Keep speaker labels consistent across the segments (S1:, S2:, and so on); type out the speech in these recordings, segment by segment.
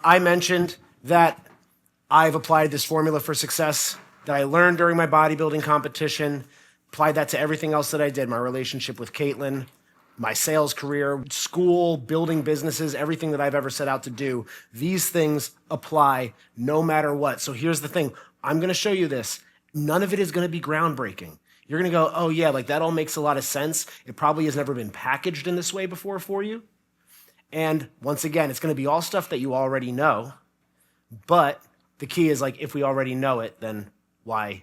S1: I mentioned that I've applied this formula for success that I learned during my bodybuilding competition, applied that to everything else that I did, my relationship with Caitlin, my sales career, school, building businesses, everything that I've ever set out to do. These things apply no matter what. So here's the thing. I'm going to show you this. None of it is going to be groundbreaking. You're going to go, oh yeah, like that all makes a lot of sense. It probably has never been packaged in this way before for you. And once again, it's going to be all stuff that you already know. But the key is, like, if we already know it, then why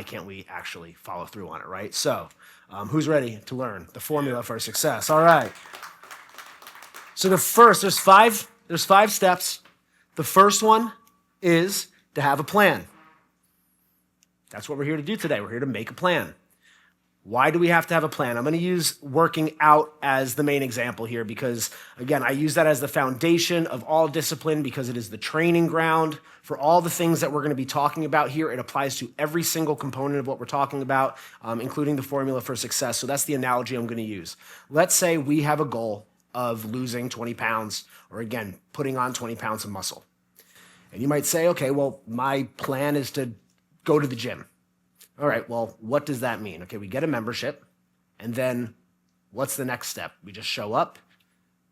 S1: can't we actually follow through on it, right? So who's ready to learn the formula for success? All right. So there's five steps. The first one is to have a plan. That's what we're here to do today. We're here to make a plan. Why do we have to have a plan? I'm going to use working out as the main example here because, again, I use that as the foundation of all discipline because it is the training ground for all the things that we're going to be talking about here. It applies to every single component of what we're talking about, including the formula for success. So that's the analogy I'm going to use. Let's say we have a goal of losing 20 pounds or, again, putting on 20 pounds of muscle. And you might say, okay, well, my plan is to go to the gym. All right, well, what does that mean? Okay, we get a membership, and then what's the next step? We just show up.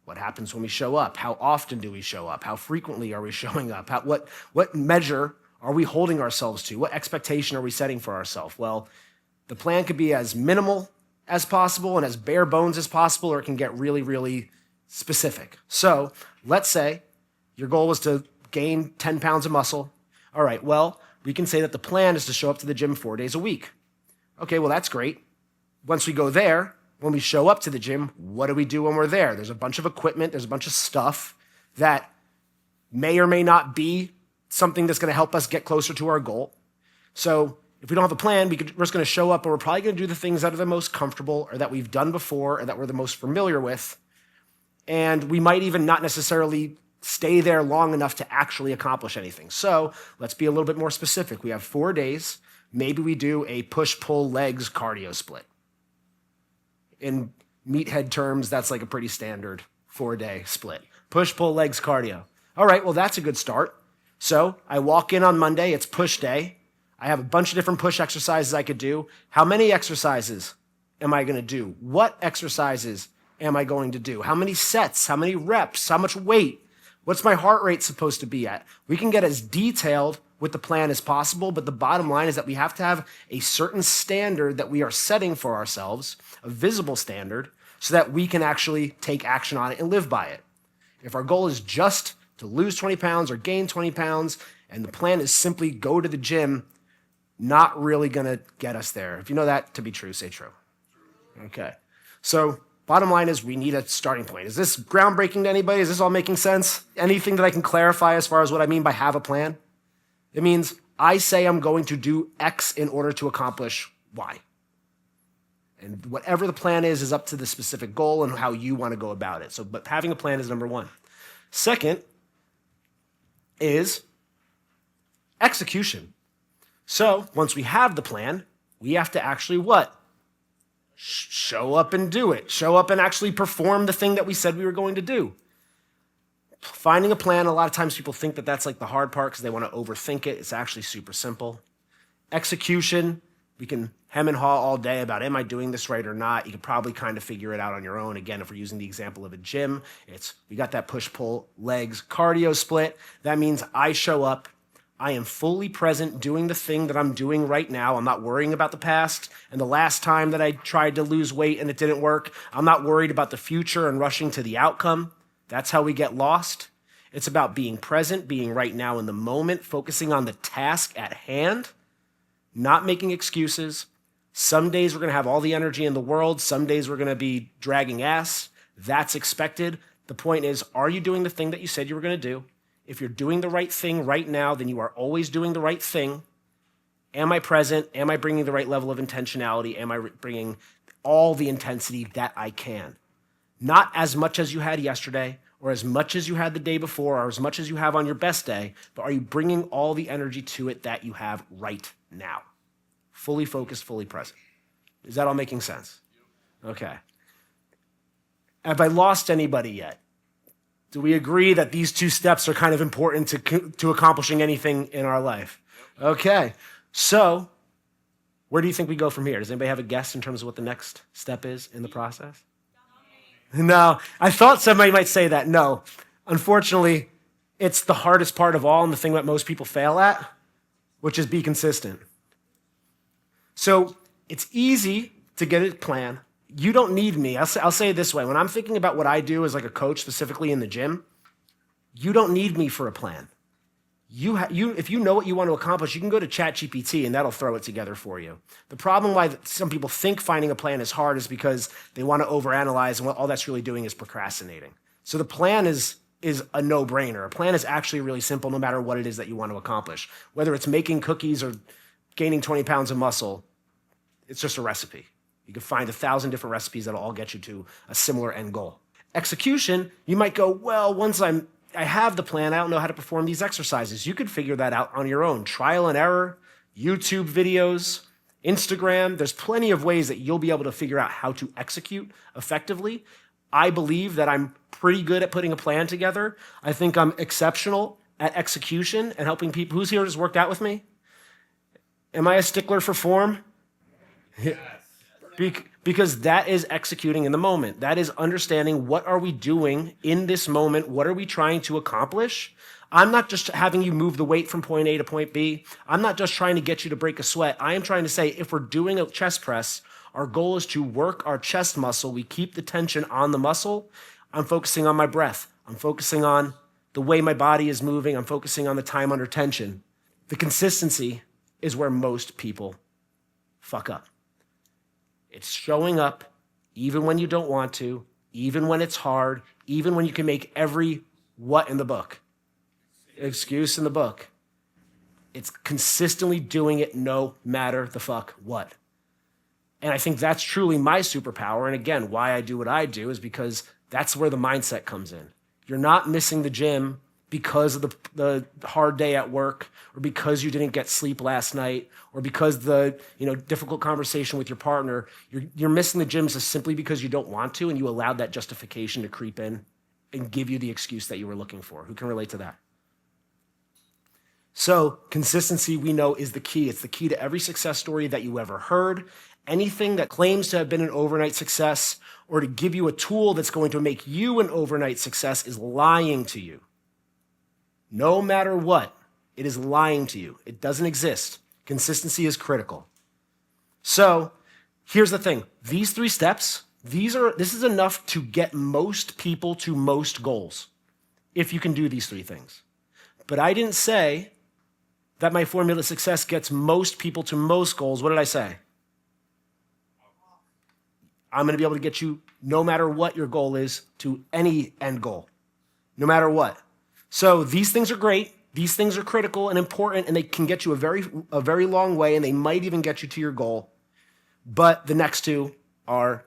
S1: What happens when we show up? How often do we show up? How frequently are we showing up? What measure are we holding ourselves to? What expectation are we setting for ourselves? Well, the plan could be as minimal as possible and as bare bones as possible, or it can get really, really specific. So let's say your goal was to gain 10 pounds of muscle. All right, well, we can say that the plan is to show up to the gym 4 days a week. Okay, well, that's great. Once we go there, when we show up to the gym, what do we do when we're there? There's a bunch of equipment, there's a bunch of stuff that may or may not be something that's going to help us get closer to our goal. So if we don't have a plan, we're just going to show up and we're probably going to do the things that are the most comfortable or that we've done before or that we're the most familiar with. And we might even not necessarily stay there long enough to actually accomplish anything. So let's be a little bit more specific. We have 4 days. Maybe we do a push-pull legs cardio split. In meathead terms, that's like a pretty standard 4-day split. Push-pull legs cardio. All right, well, that's a good start. So I walk in on Monday. It's push day. I have a bunch of different push exercises I could do. How many exercises am I going to do? What exercises am I going to do? How many sets? How many reps? How much weight? What's my heart rate supposed to be at? We can get as detailed with the plan as possible, but the bottom line is that we have to have a certain standard that we are setting for ourselves, a visible standard, so that we can actually take action on it and live by it. If our goal is just to lose 20 pounds or gain 20 pounds, and the plan is simply go to the gym, not really gonna get us there. If you know that to be true, say true. Okay, so bottom line is we need a starting point. Is this groundbreaking to anybody? Is this all making sense? Anything that I can clarify as far as what I mean by have a plan? It means I say I'm going to do X in order to accomplish Y. And whatever the plan is up to the specific goal and how you want to go about it. So, but having a plan is number one. Second is execution. So once we have the plan, we have to actually what? Show up and do it. Show up and actually perform the thing that we said we were going to do. Finding a plan, a lot of times people think that that's like the hard part because they want to overthink it. It's actually super simple. Execution, we can hem and haw all day about am I doing this right or not. You can probably kind of figure it out on your own. Again, if we're using the example of a gym, we got that push-pull legs cardio split. That means I show up. I am fully present doing the thing that I'm doing right now. I'm not worrying about the past and the last time that I tried to lose weight and it didn't work. I'm not worried about the future and rushing to the outcome. That's how we get lost. It's about being present, being right now in the moment, focusing on the task at hand, not making excuses. Some days we're going to have all the energy in the world. Some days we're going to be dragging ass. That's expected. The point is, are you doing the thing that you said you were going to do? If you're doing the right thing right now, then you are always doing the right thing. Am I present? Am I bringing the right level of intentionality? Am I bringing all the intensity that I can? Not as much as you had yesterday, or as much as you had the day before, or as much as you have on your best day, but are you bringing all the energy to it that you have right now? Fully focused, fully present. Is that all making sense? Okay. Have I lost anybody yet? Do we agree that these two steps are kind of important to accomplishing anything in our life? Okay, so where do you think we go from here? Does anybody have a guess in terms of what the next step is in the process? No, I thought somebody might say that. No, unfortunately, it's the hardest part of all and the thing that most people fail at, which is be consistent. So it's easy to get a plan. You don't need me. I'll say it this way. When I'm thinking about what I do as like a coach, specifically in the gym, you don't need me for a plan. If you know what you want to accomplish, you can go to ChatGPT and that'll throw it together for you. The problem why some people think finding a plan is hard is because they want to overanalyze, and all that's really doing is procrastinating. So the plan is a no-brainer. A plan is actually really simple no matter what it is that you want to accomplish. Whether it's making cookies or gaining 20 pounds of muscle, it's just a recipe. You can find 1,000 different recipes that'll all get you to a similar end goal. Execution, you might go, well, once I have the plan, I don't know how to perform these exercises. You could figure that out on your own. Trial and error, YouTube videos, Instagram. There's plenty of ways that you'll be able to figure out how to execute effectively. I believe that I'm pretty good at putting a plan together. I think I'm exceptional at execution and helping people. Who's here has worked out with me? Am I a stickler for form? Yes. Because that is executing in the moment. That is understanding what are we doing in this moment? What are we trying to accomplish? I'm not just having you move the weight from point A to point B. I'm not just trying to get you to break a sweat. I am trying to say if we're doing a chest press, our goal is to work our chest muscle. We keep the tension on the muscle. I'm focusing on my breath. I'm focusing on the way my body is moving. I'm focusing on the time under tension. The consistency is where most people fuck up. It's showing up even when you don't want to, even when it's hard, even when you can make every what in the book? Excuse in the book. It's consistently doing it no matter the fuck what. And I think that's truly my superpower. And again, why I do what I do is because that's where the mindset comes in. You're not missing the gym because of the hard day at work, or because you didn't get sleep last night, or because the difficult conversation with your partner. You're missing the gym just simply because you don't want to, and you allowed that justification to creep in and give you the excuse that you were looking for. Who can relate to that? So consistency, we know, is the key. It's the key to every success story that you ever heard. Anything that claims to have been an overnight success or to give you a tool that's going to make you an overnight success is lying to you. No matter what, it is lying to you. It doesn't exist. Consistency is critical. So here's the thing. These 3 steps, this is enough to get most people to most goals if you can do these 3 things. But I didn't say that my formula to success gets most people to most goals. What did I say? I'm going to be able to get you, no matter what your goal is, to any end goal, no matter what. So these things are great. These things are critical and important, and they can get you a very long way, and they might even get you to your goal. But the next 2 are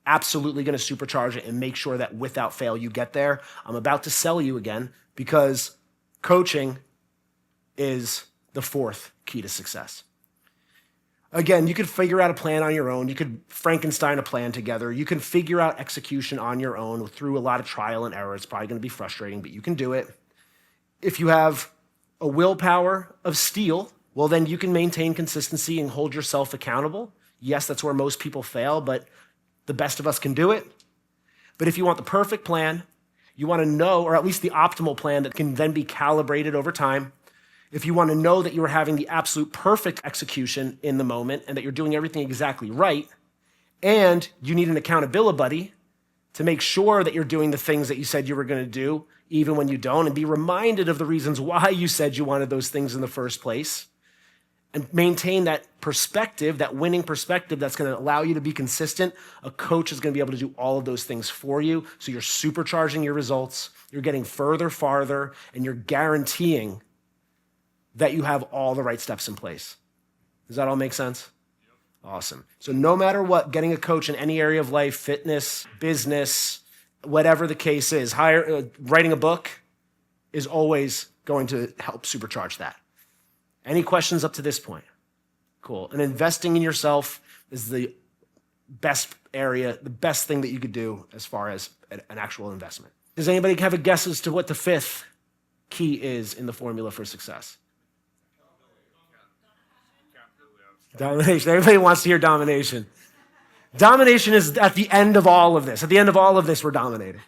S1: absolutely going to supercharge it and make sure that without fail you get there. I'm about to sell you again because coaching is the 4th key to success. Again, you could figure out a plan on your own. You could Frankenstein a plan together. You can figure out execution on your own through a lot of trial and error. It's probably going to be frustrating, but you can do it. If you have a willpower of steel, well, then you can maintain consistency and hold yourself accountable. Yes, that's where most people fail, but the best of us can do it. But if you want the perfect plan, you want to know, or at least the optimal plan that can then be calibrated over time. If you want to know that you are having the absolute perfect execution in the moment and that you're doing everything exactly right, and you need an accountability buddy to make sure that you're doing the things that you said you were going to do, even when you don't, and be reminded of the reasons why you said you wanted those things in the first place, and maintain that perspective, that winning perspective that's going to allow you to be consistent. A coach is going to be able to do all of those things for you, so you're supercharging your results, you're getting further, farther, and you're guaranteeing that you have all the right steps in place. Does that all make sense? Yep. Awesome. So no matter what, getting a coach in any area of life, fitness, business, whatever the case is, writing a book is always going to help supercharge that. Any questions up to this point? Cool. And investing in yourself is the best area, the best thing that you could do as far as an actual investment. Does anybody have a guess as to what the fifth key is in the formula for success? Domination. Everybody wants to hear domination. Domination is at the end of all of this. At the end of all of this, we're dominated.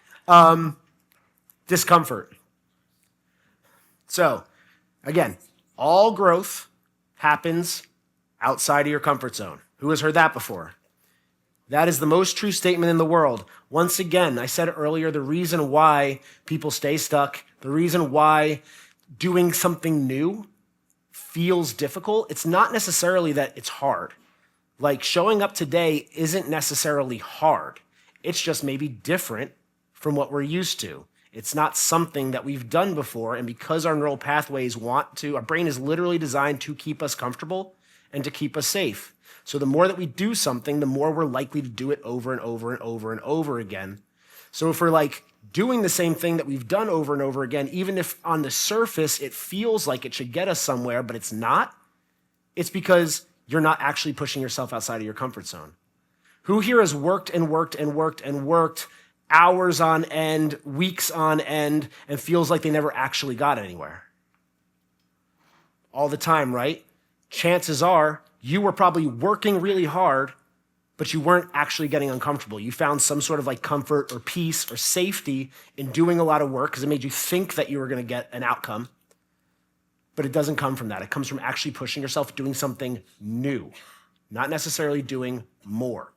S1: Discomfort. So, again, all growth happens outside of your comfort zone. Who has heard that before? That is the most true statement in the world. Once again, I said earlier, the reason why people stay stuck, the reason why doing something new feels difficult, it's not necessarily that it's hard. Like showing up today isn't necessarily hard. It's just maybe different from what we're used to. It's not something that we've done before, and because our neural pathways our brain is literally designed to keep us comfortable and to keep us safe. So the more that we do something, the more we're likely to do it over and over and over and over again. So if we're like doing the same thing that we've done over and over again, even if on the surface it feels like it should get us somewhere, but it's not, it's because you're not actually pushing yourself outside of your comfort zone. Who here has worked and worked and worked and worked hours on end, weeks on end, and feels like they never actually got anywhere? All the time, right? Chances are you were probably working really hard, but you weren't actually getting uncomfortable. You found some sort of like comfort or peace or safety in doing a lot of work because it made you think that you were going to get an outcome. But it doesn't come from that. It comes from actually pushing yourself, doing something new, not necessarily doing more.